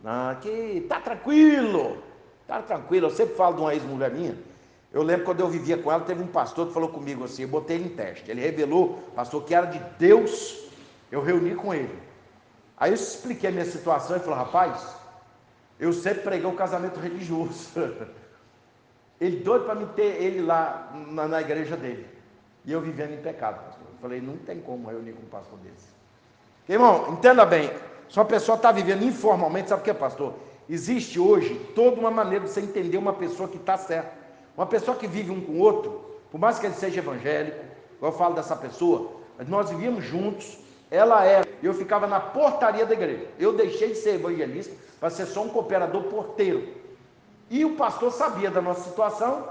Aqui tá tranquilo, tá tranquilo. Eu sempre falo de uma ex-mulher minha. Eu lembro quando eu vivia com ela, teve um pastor que falou comigo assim, eu botei ele em teste. Ele revelou, pastor, que era de Deus, eu reuni com ele. Aí eu expliquei a minha situação e falou, rapaz, eu sempre preguei um casamento religioso. Ele doido para me ter ele lá na igreja dele. E eu vivendo em pecado, pastor. Eu falei, não tem como reunir com um pastor desse. Irmão, entenda bem, se uma pessoa está vivendo informalmente, sabe o que é, pastor? Existe hoje toda uma maneira de você entender uma pessoa que está certa. Uma pessoa que vive um com o outro, por mais que ele seja evangélico, eu falo dessa pessoa, mas nós vivíamos juntos, ela era, eu ficava na portaria da igreja, eu deixei de ser evangelista para ser só um cooperador porteiro, e o pastor sabia da nossa situação,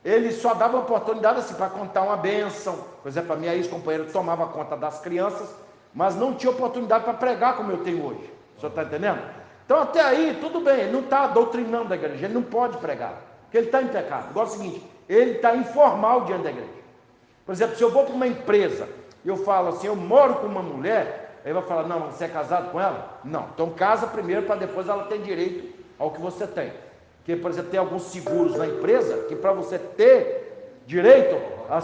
ele só dava oportunidade assim, para contar uma bênção, por exemplo, a minha ex-companheira tomava conta das crianças, mas não tinha oportunidade para pregar como eu tenho hoje, o senhor está entendendo? Então até aí, tudo bem, ele não está doutrinando a igreja, ele não pode pregar, porque ele está em pecado. Agora é o seguinte, ele está informal diante da igreja. Por exemplo, se eu vou para uma empresa e eu falo assim, eu moro com uma mulher, aí vai falar, não, você é casado com ela? Não, então casa primeiro para depois ela ter direito ao que você tem. Porque, por exemplo, tem alguns seguros na empresa que para você ter direito, a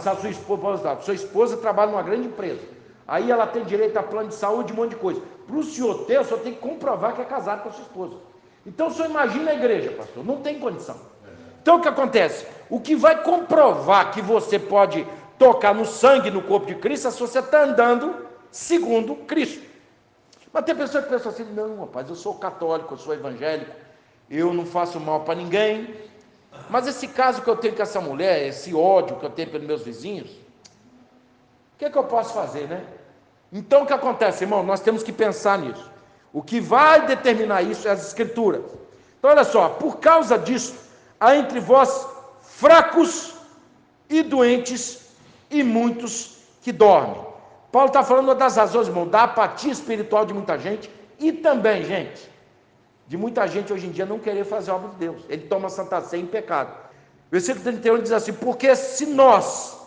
sua esposa trabalha numa grande empresa, aí ela tem direito a plano de saúde, um monte de coisa. Para o senhor ter, o senhor tem que comprovar que é casado com a sua esposa. Então o senhor imagina a igreja, pastor, não tem condição. Então o que acontece? O que vai comprovar que você pode tocar no sangue, no corpo de Cristo, é se você está andando segundo Cristo. Mas tem pessoas que pensam assim, não, rapaz, eu sou católico, eu sou evangélico, eu não faço mal para ninguém. Mas esse caso que eu tenho com essa mulher, esse ódio que eu tenho pelos meus vizinhos, o que é que eu posso fazer, né? Então o que acontece, irmão? Nós temos que pensar nisso. O que vai determinar isso é as Escrituras. Então olha só, por causa disso, há entre vós fracos e doentes e muitos que dormem. Paulo está falando das razões, irmão, da apatia espiritual de muita gente e também, gente, de muita gente hoje em dia não querer fazer a obra de Deus. Ele toma Santa Ceia em pecado. Versículo 31 diz assim, porque se nós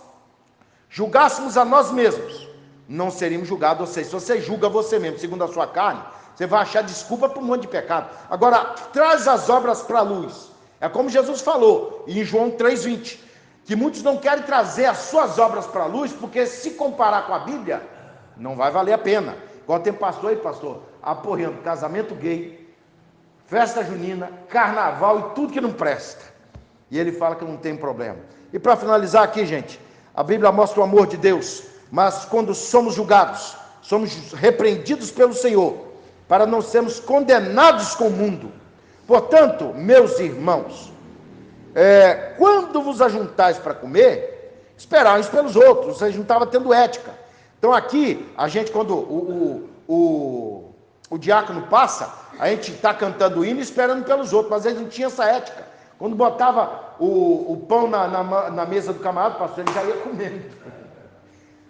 julgássemos a nós mesmos, não seríamos julgados. Ou seja, se você julga você mesmo, segundo a sua carne, você vai achar desculpa para um monte de pecado. Agora, traz as obras para a luz. É como Jesus falou em João 3,20, que muitos não querem trazer as suas obras para a luz, porque se comparar com a Bíblia, não vai valer a pena. Igual tem pastor aí, pastor, apoiando casamento gay, festa junina, carnaval e tudo que não presta. E ele fala que não tem problema. E para finalizar aqui, gente, a Bíblia mostra o amor de Deus, mas quando somos julgados, somos repreendidos pelo Senhor, para não sermos condenados com o mundo. Portanto, meus irmãos, quando vos ajuntais para comer, esperai uns pelos outros, você não estava tendo ética. Então aqui, a gente quando o diácono passa, a gente está cantando o hino esperando pelos outros, mas ele não tinha essa ética. Quando botava o pão na mesa do camarada, pastor, ele já ia comendo.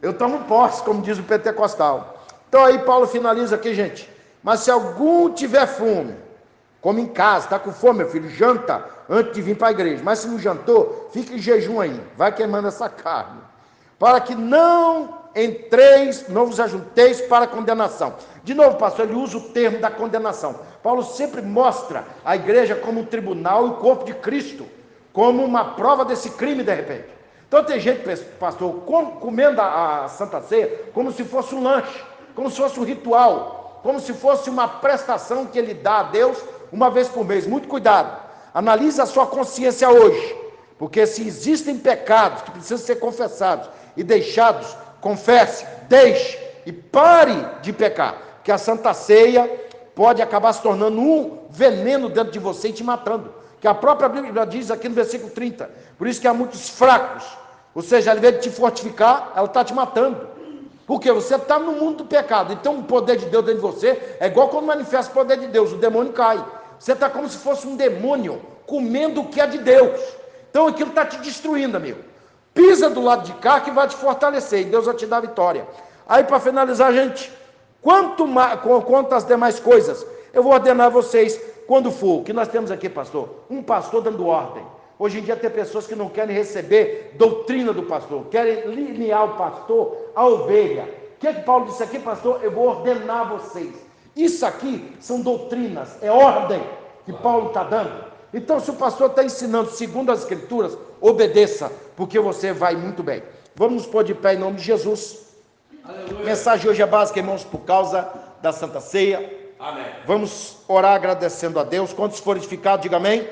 Eu tomo posse, como diz o pentecostal. Então aí Paulo finaliza aqui, gente. Mas se algum tiver fome, come em casa, está com fome, meu filho, janta antes de vir para a igreja. Mas se não jantou, fica em jejum aí, vai queimando essa carne. Para que não entreis, não vos ajunteis para a condenação. De novo, pastor, ele usa o termo da condenação. Paulo sempre mostra a igreja como um tribunal e o corpo de Cristo, como uma prova desse crime de repente. Então tem gente, pastor, comendo a Santa Ceia como se fosse um lanche, como se fosse um ritual, como se fosse uma prestação que ele dá a Deus uma vez por mês. Muito cuidado, analise a sua consciência hoje, porque se existem pecados que precisam ser confessados e deixados, confesse, deixe e pare de pecar, porque a Santa Ceia pode acabar se tornando um veneno dentro de você e te matando, que a própria Bíblia diz aqui no versículo 30, por isso que há muitos fracos, ou seja, ao invés de te fortificar, ela está te matando, porque você está no mundo do pecado. Então o poder de Deus dentro de você é igual quando manifesta o poder de Deus, o demônio cai, você está como se fosse um demônio comendo o que é de Deus. Então aquilo está te destruindo, amigo. Pisa do lado de cá que vai te fortalecer e Deus vai te dar vitória. Aí para finalizar, gente, quanto às demais coisas, eu vou ordenar a vocês quando for. O que nós temos aqui, pastor? Um pastor dando ordem. Hoje em dia tem pessoas que não querem receber doutrina do pastor, querem linear o pastor, a ovelha. O que é que Paulo disse aqui, pastor? Eu vou ordenar a vocês Isso aqui são doutrinas, é ordem que Paulo está dando. Então, se o pastor está ensinando segundo as Escrituras, obedeça, porque você vai muito bem. Vamos nos pôr de pé em nome de Jesus. Aleluia. Mensagem hoje é básica, irmãos, por causa da Santa Ceia. Amém. Vamos orar agradecendo a Deus. Quantos foram edificados, diga amém.